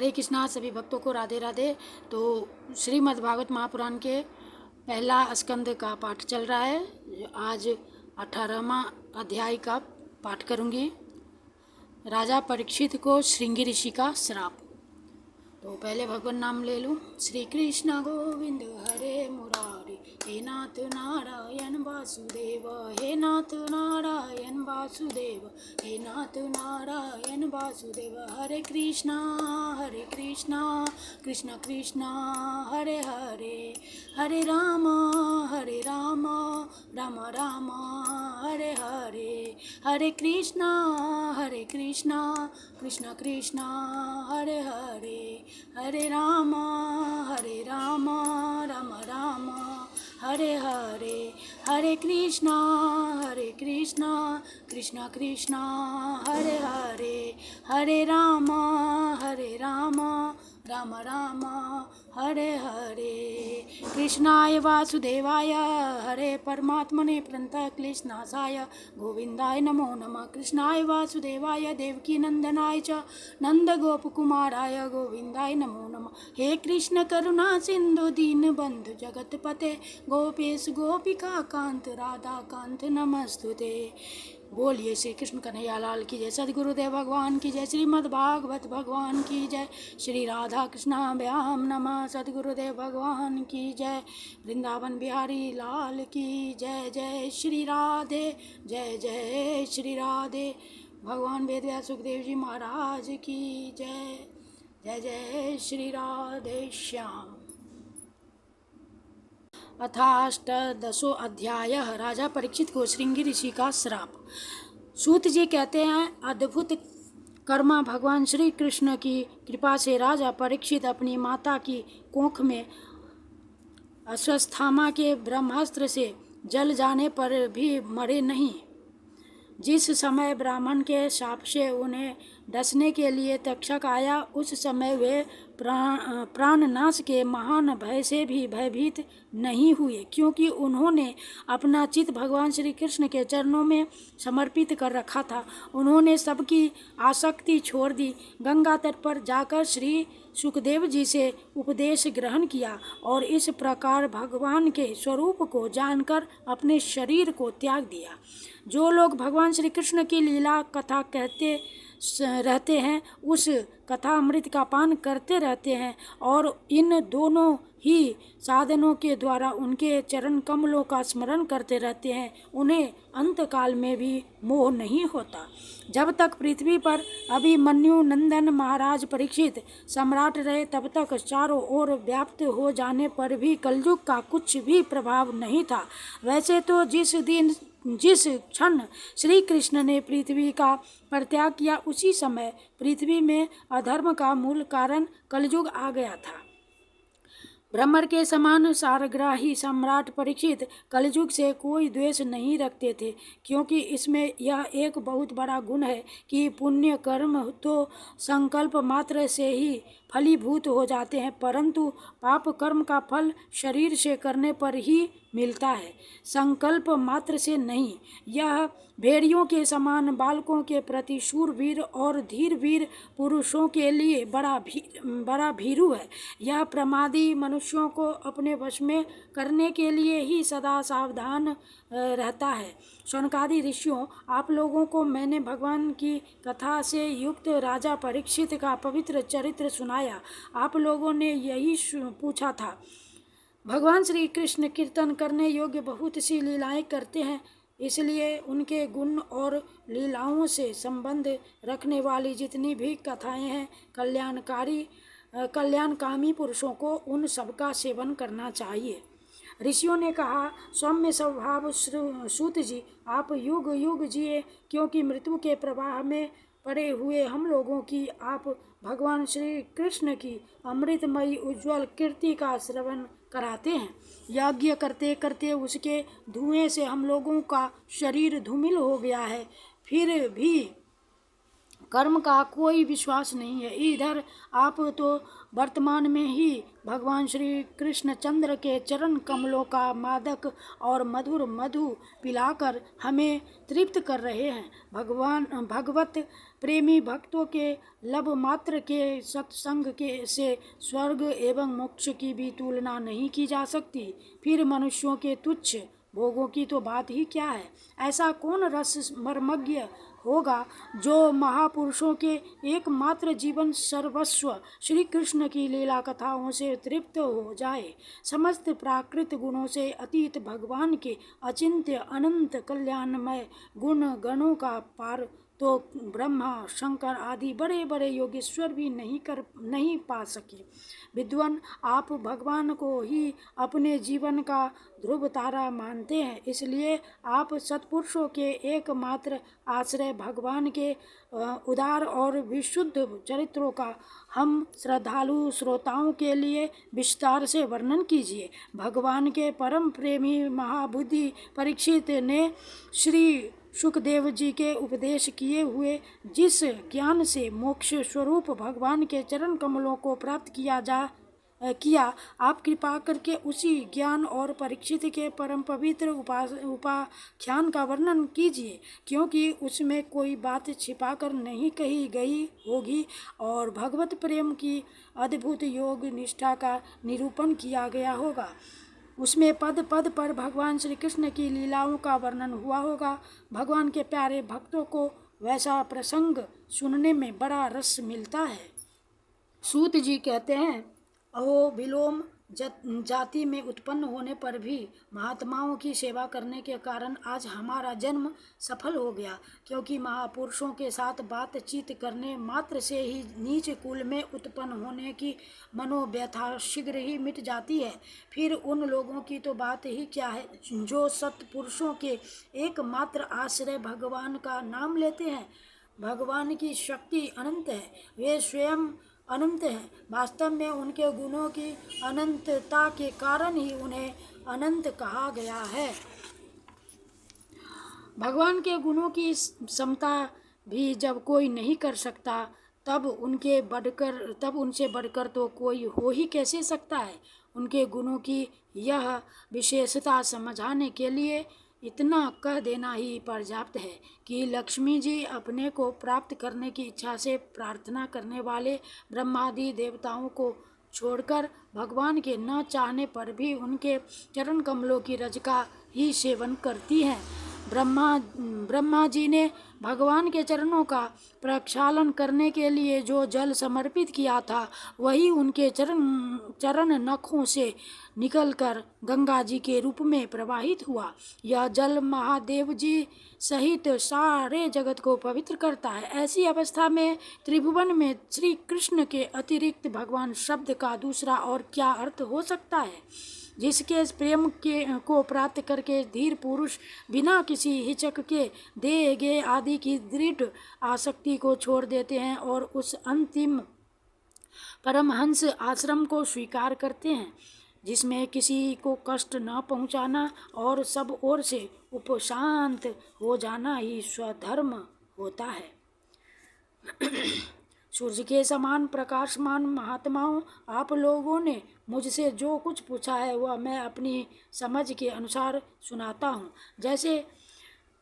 हरे कृष्णा। सभी भक्तों को राधे राधे। तो श्रीमद् भागवत महापुराण के पहला स्कंद का पाठ चल रहा है। आज 18वां अध्याय का पाठ करूंगी। राजा परीक्षित को श्रृंगी ऋषि का श्राप। तो पहले भगवान नाम ले लूँ। श्री कृष्ण गोविंद हरे मुरारी, हे नाथ नारायण वासुदेव, हे नाथ नारायण वासुदेव, हे नाथ नारायण वासुदेव। हरे कृष्णा कृष्ण कृष्ण हरे हरे, हरे राम राम राम हरे हरे। हरे कृष्णा कृष्ण कृष्ण हरे हरे, हरे राम राम राम हरे हरे। हरे कृष्णा कृष्ण कृष्ण हरे हरे, हरे राम राम राम हरे हरे। कृष्णाय वासुदेवाय हरे परमात्मने प्रणतक्लेशनाशाय गोविंदाय नमो नमः। कृष्णाय वासुदेवाय देवकी नंदनाय च नंदगोपकुमाराय गोविंदाय नमो नमः। हे कृष्ण करुणा सिंधु दीनबंधु जगतपते गोपेश गोपिका कांत राधा कांत नमस्तुते। बोलिए श्री कृष्ण कन्हैया लाल की जय, सद्गुरुदेव भगवान की जय, श्रीमद् भागवत भगवान की जय, श्री राधा कृष्णाभ्याम नमः, सद्गुरुदेव भगवान की जय, वृंदावन बिहारी लाल की जय। जय श्री राधे, जय जय श्री राधे। भगवान वेदव्यास सुखदेव जी महाराज की जय। जय जय श्री राधे श्याम। अथाष्टदशो अध्याय। राजा परीक्षित को श्रृंगी ऋषि का श्राप। सूत जी कहते हैं, अद्भुत कर्मा भगवान श्री कृष्ण की कृपा से राजा परीक्षित अपनी माता की कोख में अश्वत्थामा के ब्रह्मास्त्र से जल जाने पर भी मरे नहीं। जिस समय ब्राह्मण के शाप से उन्हें डसने के लिए तक्षक आया, उस समय वे प्राणनाश के महान भय से भी भयभीत नहीं हुए, क्योंकि उन्होंने अपना चित्त भगवान श्री कृष्ण के चरणों में समर्पित कर रखा था। उन्होंने सबकी आसक्ति छोड़ दी। गंगा तट पर जाकर श्री सुखदेव जी से उपदेश ग्रहण किया और इस प्रकार भगवान के स्वरूप को जानकर अपने शरीर को त्याग दिया। जो लोग भगवान श्री कृष्ण की लीला कथा कहते रहते हैं, उस कथा अमृत का पान करते रहते हैं और इन दोनों ही साधनों के द्वारा उनके चरण कमलों का स्मरण करते रहते हैं, उन्हें अंतकाल में भी मोह नहीं होता। जब तक पृथ्वी पर अभिमन्यु नंदन महाराज परीक्षित सम्राट रहे, तब तक चारों ओर व्याप्त हो जाने पर भी कलयुग का कुछ भी प्रभाव नहीं था। वैसे तो जिस क्षण श्री कृष्ण ने पृथ्वी का परित्याग किया, उसी समय पृथ्वी में अधर्म का मूल कारण कलयुग आ गया था। ब्रह्मर के समान सारग्राही सम्राट परीक्षित कलयुग से कोई द्वेष नहीं रखते थे, क्योंकि इसमें यह एक बहुत बड़ा गुण है कि पुण्य कर्म तो संकल्प मात्र से ही फलीभूत हो जाते हैं, परंतु पाप कर्म का फल शरीर से करने पर ही मिलता है, संकल्प मात्र से नहीं। यह भेड़ियों के समान बालकों के प्रति शूरवीर और धीरवीर पुरुषों के लिए बड़ा भीरू है। यह प्रमादी मनुष्यों को अपने वश में करने के लिए ही सदा सावधान रहता है। शौनकादि ऋषियों, आप लोगों को मैंने भगवान की कथा से युक्त राजा परीक्षित का पवित्र चरित्र सुनाया। आप लोगों ने यही पूछा था। भगवान श्री कृष्ण कीर्तन करने योग्य बहुत सी लीलाएं करते हैं, इसलिए उनके गुण और लीलाओं से संबंध रखने वाली जितनी भी कथाएं हैं, कल्याणकामी पुरुषों को उन सबका सेवन करना चाहिए। ऋषियों ने कहा, सौम्य स्वभाव सूत जी, आप युग युग जिए, क्योंकि मृत्यु के प्रवाह में पड़े हुए हम लोगों की आप भगवान श्री कृष्ण की अमृतमयी उज्ज्वल कीर्ति का श्रवण कराते हैं। यज्ञ करते करते उसके धुएं से हम लोगों का शरीर धूमिल हो गया है, फिर भी कर्म का कोई विश्वास नहीं है। इधर आप तो वर्तमान में ही भगवान श्री कृष्णचंद्र के चरण कमलों का मादक और मधुर मधु पिलाकर हमें तृप्त कर रहे हैं। भगवत प्रेमी भक्तों के लब मात्र के सत्संग के से स्वर्ग एवं मोक्ष की भी तुलना नहीं की जा सकती। फिर मनुष्यों के तुच्छ भोगों की तो बात ही क्या है। ऐसा कौन रस मर्मज्ञ होगा जो महापुरुषों के एकमात्र जीवन सर्वस्व श्री कृष्ण की लीला कथाओं से तृप्त हो जाए। समस्त प्राकृत गुणों से अतीत भगवान के अचिंत्य अनंत कल्याणमय गुण गणों का पार तो ब्रह्मा शंकर आदि बड़े बड़े योगेश्वर भी नहीं पा सके। विद्वान, आप भगवान को ही अपने जीवन का ध्रुव तारा मानते हैं, इसलिए आप सत्पुरुषों के एकमात्र आश्रय भगवान के उदार और विशुद्ध चरित्रों का हम श्रद्धालु श्रोताओं के लिए विस्तार से वर्णन कीजिए। भगवान के परम प्रेमी महाबुद्धि परीक्षित ने श्री सुखदेव जी के उपदेश किए हुए जिस ज्ञान से मोक्ष स्वरूप भगवान के चरण कमलों को प्राप्त किया, आप कृपा करके उसी ज्ञान और परीक्षित के परम पवित्र उपाख्यान का वर्णन कीजिए, क्योंकि उसमें कोई बात छिपाकर नहीं कही गई होगी और भगवत प्रेम की अद्भुत योग निष्ठा का निरूपण किया गया होगा। उसमें पद पद पर भगवान श्री कृष्ण की लीलाओं का वर्णन हुआ होगा। भगवान के प्यारे भक्तों को वैसा प्रसंग सुनने में बड़ा रस मिलता है। सूत जी कहते हैं, अहो विलोम जाति में उत्पन्न होने पर भी महात्माओं की सेवा करने के कारण आज हमारा जन्म सफल हो गया, क्योंकि महापुरुषों के साथ बातचीत करने मात्र से ही नीच कुल में उत्पन्न होने की मनोव्यथा शीघ्र ही मिट जाती है। फिर उन लोगों की तो बात ही क्या है जो सत्पुरुषों के एकमात्र आश्रय भगवान का नाम लेते हैं। भगवान की शक्ति अनंत है, वे स्वयं अनंत है। वास्तव में उनके गुणों की अनंतता के कारण ही उन्हें अनंत कहा गया है। भगवान के गुणों की समता भी जब कोई नहीं कर सकता, तब उनसे बढ़कर तो कोई हो ही कैसे सकता है। उनके गुणों की यह विशेषता समझाने के लिए इतना कह देना ही पर्याप्त है कि लक्ष्मी जी अपने को प्राप्त करने की इच्छा से प्रार्थना करने वाले ब्रह्मादि देवताओं को छोड़कर भगवान के न चाहने पर भी उनके चरण कमलों की रज का ही सेवन करती हैं। ब्रह्मा जी ने भगवान के चरणों का प्रक्षालन करने के लिए जो जल समर्पित किया था, वही उनके चरण नखों से निकलकर गंगा जी के रूप में प्रवाहित हुआ। यह जल महादेव जी सहित सारे जगत को पवित्र करता है। ऐसी अवस्था में त्रिभुवन में श्री कृष्ण के अतिरिक्त भगवान शब्द का दूसरा और क्या अर्थ हो सकता है। जिसके प्रेम को प्राप्त करके धीर पुरुष बिना किसी हिचक के देह आदि की दृढ़ आसक्ति को छोड़ देते हैं और उस अंतिम परमहंस आश्रम को स्वीकार करते हैं, जिसमें किसी को कष्ट न पहुंचाना और सब ओर से उपशांत हो जाना ही स्वधर्म होता है। सूर्य के समान प्रकाशमान महात्माओं, आप लोगों ने मुझसे जो कुछ पूछा है वह मैं अपनी समझ के अनुसार सुनाता हूँ। जैसे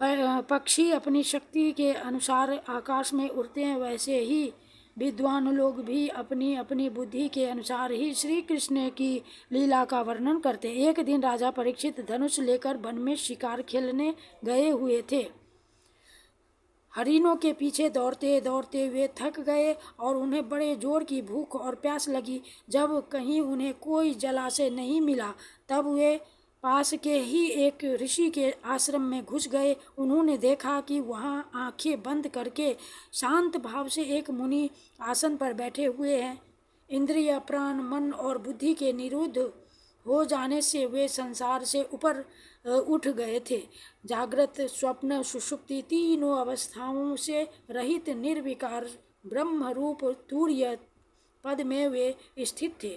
पक्षी अपनी शक्ति के अनुसार आकाश में उड़ते हैं, वैसे ही विद्वान लोग भी अपनी अपनी बुद्धि के अनुसार ही श्री कृष्ण की लीला का वर्णन करते हैं। एक दिन राजा परीक्षित धनुष लेकर वन में शिकार खेलने गए हुए थे। हरिनों के पीछे दौड़ते दौड़ते वे थक गए और उन्हें बड़े जोर की भूख और प्यास लगी। जब कहीं उन्हें कोई जलाशय नहीं मिला, तब वे पास के ही एक ऋषि के आश्रम में घुस गए। उन्होंने देखा कि वहाँ आंखें बंद करके शांत भाव से एक मुनि आसन पर बैठे हुए हैं। इंद्रिय, प्राण, मन और बुद्धि के निरुद्ध हो जाने से वे संसार से ऊपर उठ गए थे। जागृत, स्वप्न, सुषुप्ति तीनों अवस्थाओं से रहित निर्विकार ब्रह्म रूप तूर्य पद में वे स्थित थे।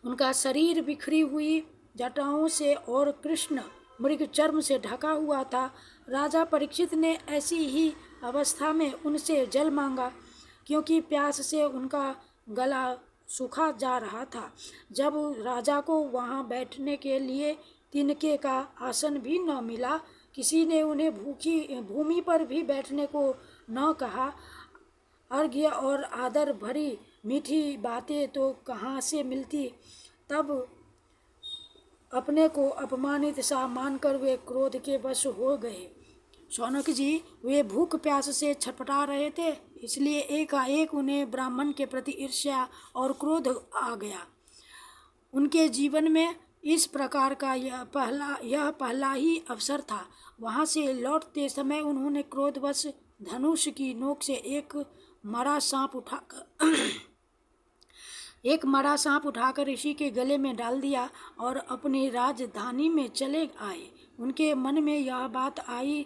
उनका शरीर बिखरी हुई जटाओं से और कृष्ण मृग चर्म से ढका हुआ था। राजा परीक्षित ने ऐसी ही अवस्था में उनसे जल मांगा, क्योंकि प्यास से उनका गला सूखा जा रहा था। जब राजा को वहां बैठने के लिए तिनके का आसन भी न मिला, किसी ने उन्हें भूमि पर भी बैठने को न कहा। अर्घ्य और आदर भरी मीठी बातें तो कहाँ से मिलती। तब अपने को अपमानित सा मानकर वे क्रोध के वश हो गए। शौनक जी, वे भूख प्यास से छटपटा रहे थे, इसलिए एकाएक उन्हें ब्राह्मण के प्रति ईर्ष्या और क्रोध आ गया। उनके जीवन में इस प्रकार का यह पहला ही अवसर था। वहाँ से लौटते समय उन्होंने क्रोधवश धनुष की नोक से एक मरा सांप उठाकर ऋषि के गले में डाल दिया और अपनी राजधानी में चले आए। उनके मन में यह बात आई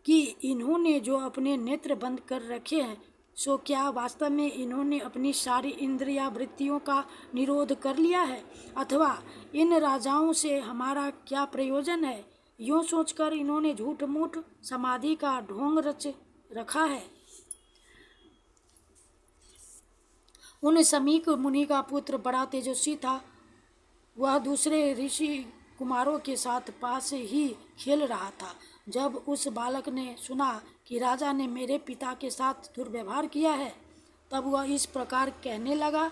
कि इन्होंने जो अपने नेत्र बंद कर रखे हैं, सो क्या वास्तव में इन्होंने अपनी सारी इंद्रिया वृत्तियों का निरोध कर लिया है, अथवा इन राजाओं से हमारा क्या प्रयोजन है। यूँ सोचकर इन्होंने झूठ मूठ समाधि का ढोंग रच रखा है। उन समीक मुनि का पुत्र बड़ा तेजस्वी था। वह दूसरे ऋषि कुमारों के साथ पास ही खेल रहा था। जब उस बालक ने सुना कि राजा ने मेरे पिता के साथ दुर्व्यवहार किया है, तब वह इस प्रकार कहने लगा।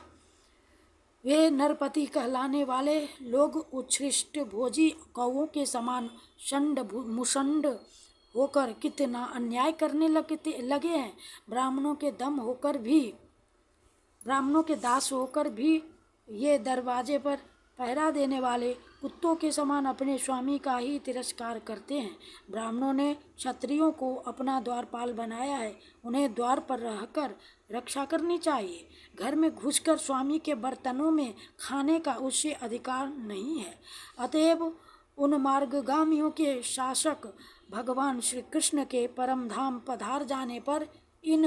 वे नरपति कहलाने वाले लोग उत्कृष्ट भोजी कौओं के समान मुषंड होकर कितना अन्याय करने लगे हैं। ब्राह्मणों के दास होकर भी ये दरवाजे पर पहरा देने वाले कुत्तों के समान अपने स्वामी का ही तिरस्कार करते हैं। ब्राह्मणों ने क्षत्रियों को अपना द्वारपाल बनाया है, उन्हें द्वार पर रहकर रक्षा करनी चाहिए। घर में घुसकर स्वामी के बर्तनों में खाने का उससे अधिकार नहीं है। अतएव उन मार्गगामियों के शासक भगवान श्री कृष्ण के परम धाम पधार जाने पर इन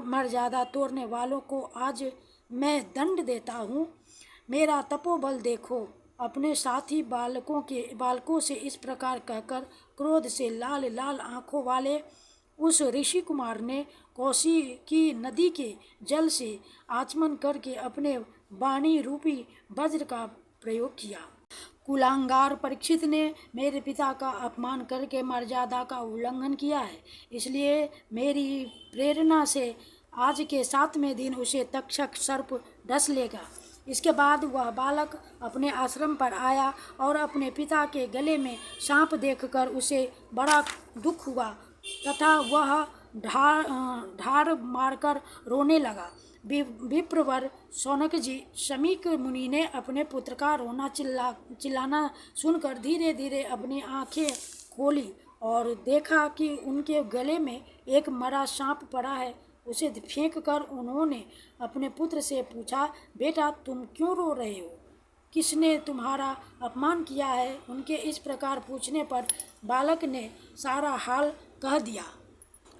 मर्यादा तोड़ने वालों को आज मैं दंड देता हूँ। मेरा तपोबल देखो। अपने साथी बालकों से इस प्रकार कहकर क्रोध से लाल लाल आंखों वाले उस ऋषि कुमार ने कोसी की नदी के जल से आचमन करके अपने वाणी रूपी वज्र का प्रयोग किया। कुलांगार परीक्षित ने मेरे पिता का अपमान करके मर्यादा का उल्लंघन किया है, इसलिए मेरी प्रेरणा से आज के 7वें दिन उसे तक्षक सर्प डस लेगा। इसके बाद वह बालक अपने आश्रम पर आया और अपने पिता के गले में सांप देखकर उसे बड़ा दुख हुआ तथा वह ढाड़ मारकर रोने लगा। विप्रवर शौनक जी, शमीक मुनि ने अपने पुत्र का रोना चिल्लाना सुनकर धीरे धीरे अपनी आंखें खोली और देखा कि उनके गले में एक मरा सांप पड़ा है। उसे फेंक कर उन्होंने अपने पुत्र से पूछा, बेटा तुम क्यों रो रहे हो? किसने तुम्हारा अपमान किया है? उनके इस प्रकार पूछने पर बालक ने सारा हाल कह दिया।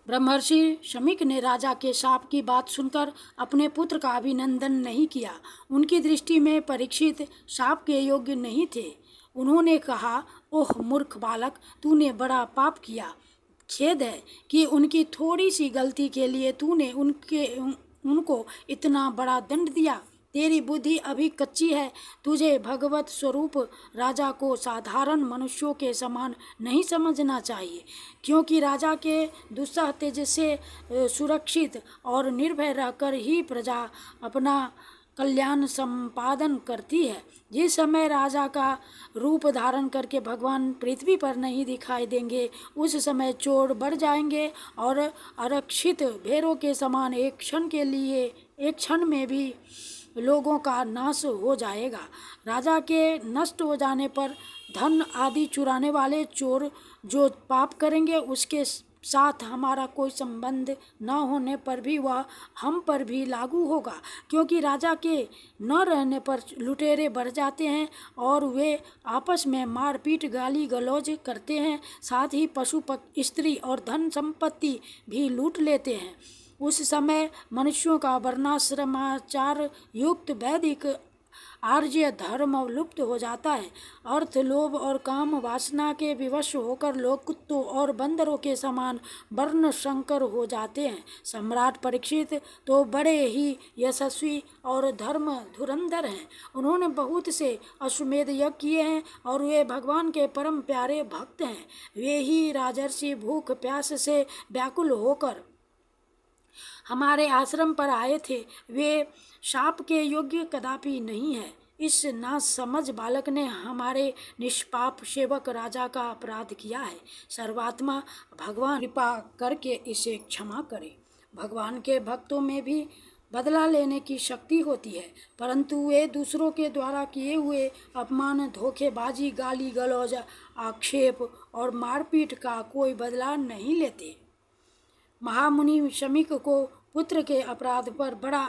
ब्रह्मर्षि शमीक ने राजा के शाप की बात सुनकर अपने पुत्र का अभिनंदन नहीं किया। उनकी दृष्टि में परीक्षित शाप के योग्य नहीं थे। उन्होंने कहा, ओह मूर्ख बालक, तूने बड़ा पाप किया। खेद है कि उनकी थोड़ी सी गलती के लिए तूने उनको इतना बड़ा दंड दिया। तेरी बुद्धि अभी कच्ची है। तुझे भगवत स्वरूप राजा को साधारण मनुष्यों के समान नहीं समझना चाहिए, क्योंकि राजा के दुस्सह तेज से सुरक्षित और निर्भय रहकर ही प्रजा अपना कल्याण संपादन करती है। जिस समय राजा का रूप धारण करके भगवान पृथ्वी पर नहीं दिखाई देंगे, उस समय चोर बढ़ जाएंगे और आरक्षित भेड़ों के समान एक क्षण में भी लोगों का नाश हो जाएगा। राजा के नष्ट हो जाने पर धन आदि चुराने वाले चोर जो पाप करेंगे, उसके साथ हमारा कोई संबंध न होने पर भी वह हम पर भी लागू होगा, क्योंकि राजा के न रहने पर लुटेरे बढ़ जाते हैं और वे आपस में मारपीट गाली गलौज करते हैं, साथ ही पशु स्त्री और धन संपत्ति भी लूट लेते हैं। उस समय मनुष्यों का वर्णाश्रमाचार युक्त वैदिक आर्य धर्म लुप्त हो जाता है। अर्थ, लोभ और काम वासना के विवश होकर लोग कुत्तों और बंदरों के समान वर्ण संकर हो जाते हैं। सम्राट परीक्षित तो बड़े ही यशस्वी और धर्म धुरंधर हैं। उन्होंने बहुत से अश्वमेध यज्ञ किए हैं और वे भगवान के परम प्यारे भक्त हैं। वे ही राजर्षि भूख प्यास से व्याकुल होकर हमारे आश्रम पर आए थे। वे शाप के योग्य कदापि नहीं है। इस नासमझ बालक ने हमारे निष्पाप सेवक राजा का अपराध किया है। सर्वात्मा भगवान कृपा करके इसे क्षमा करे। भगवान के भक्तों में भी बदला लेने की शक्ति होती है, परंतु वे दूसरों के द्वारा किए हुए अपमान, धोखेबाजी, गाली गलौज, आक्षेप और मारपीट का कोई बदला नहीं लेते। महामुनि शमीक को पुत्र के अपराध पर बड़ा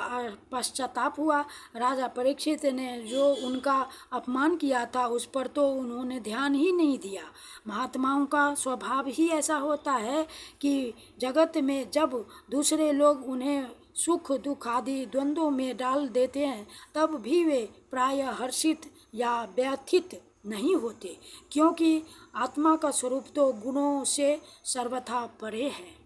पश्चाताप हुआ। राजा परीक्षित ने जो उनका अपमान किया था उस पर तो उन्होंने ध्यान ही नहीं दिया। महात्माओं का स्वभाव ही ऐसा होता है कि जगत में जब दूसरे लोग उन्हें सुख दुख आदि द्वंद्वों में डाल देते हैं तब भी वे प्रायः हर्षित या व्यथित नहीं होते, क्योंकि आत्मा का स्वरूप तो गुणों से सर्वथा परे है।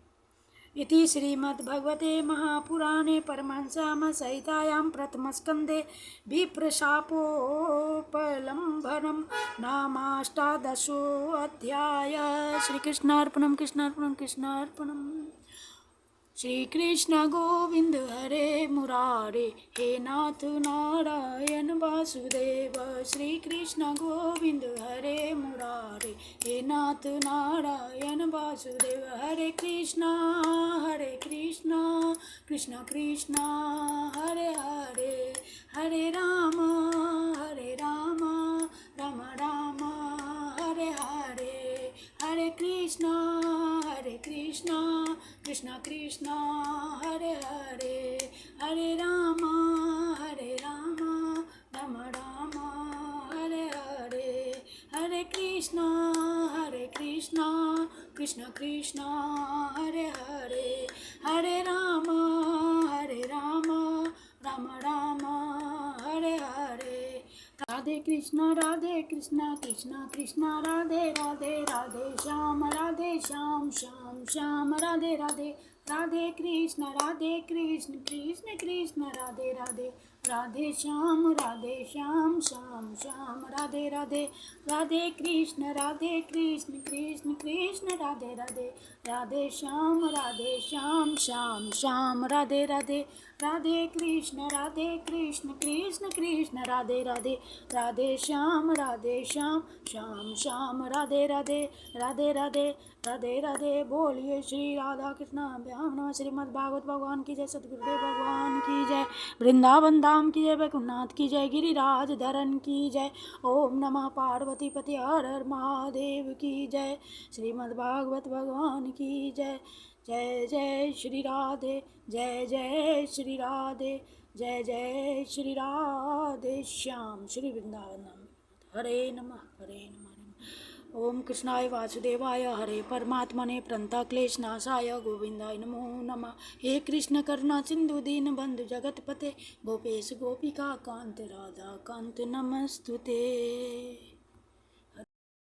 इति श्रीमद्भगवते महापुराणे परमहंससंहितायां प्रथमस्कन्धे विप्रशापोपलम्भनं नामाष्टादशोऽध्यायः। श्रीकृष्णार्पणं कृष्णार्पणं कृष्णार्पणम्। श्री कृष्ण गोविंद हरे मुरारे, हे नाथ नारायण वासुदेव। श्री कृष्ण गोविंद हरे मुरारे, हे नाथ नारायण वासुदेव। हरे कृष्णा कृष्ण कृष्ण हरे हरे, हरे राम राम राम हरे हरे। हरे कृष्ण कृष्ण कृष्ण हरे हरे, हरे राम राम राम हरे हरे। हरे कृष्ण कृष्ण कृष्ण हरे हरे, हरे राम राम राम हरे हरे। राधे कृष्ण कृष्ण कृष्ण राधे राधे, राधे श्याम श्याम श्याम राधे राधे। राधे कृष्ण कृष्ण कृष्ण राधे राधे, राधे श्याम श्याम श्याम राधे राधे। राधे कृष्ण कृष्ण कृष्ण राधे राधे, राधे श्याम श्याम श्याम राधे राधे। राधे कृष्ण कृष्ण कृष्ण राधे राधे, राधे श्याम श्याम श्याम राधे राधे। राधे राधे राधे राधे। बोलिए श्री राधा कृष्ण नमः। श्रीमद् भागवत भगवान की जय, सतगुरुदेव भगवान की जय, वृंदावन धाम की जय, वैकुंठनाथ की जय, गिरिराज धरन की जय। ओम नमः पार्वती पति हर हर महादेव की जय। श्रीमद् भागवत भगवान की जय। जय जय श्री राधे, जय जय श्री राधे, जय जय श्री राधे श्याम। श्री वृंदावन धाम। हरे नमः हरे नमः। ओम कृष्णाय वासुदेवाय हरे परमात्मने प्रणतक्लेशनाशाय गोविंदाय नमो नमः। हे कृष्ण करुणा सिंधु दीन बंधु जगतपते, गोपेश गोपिका कांत राधा कांत नमस्तुते।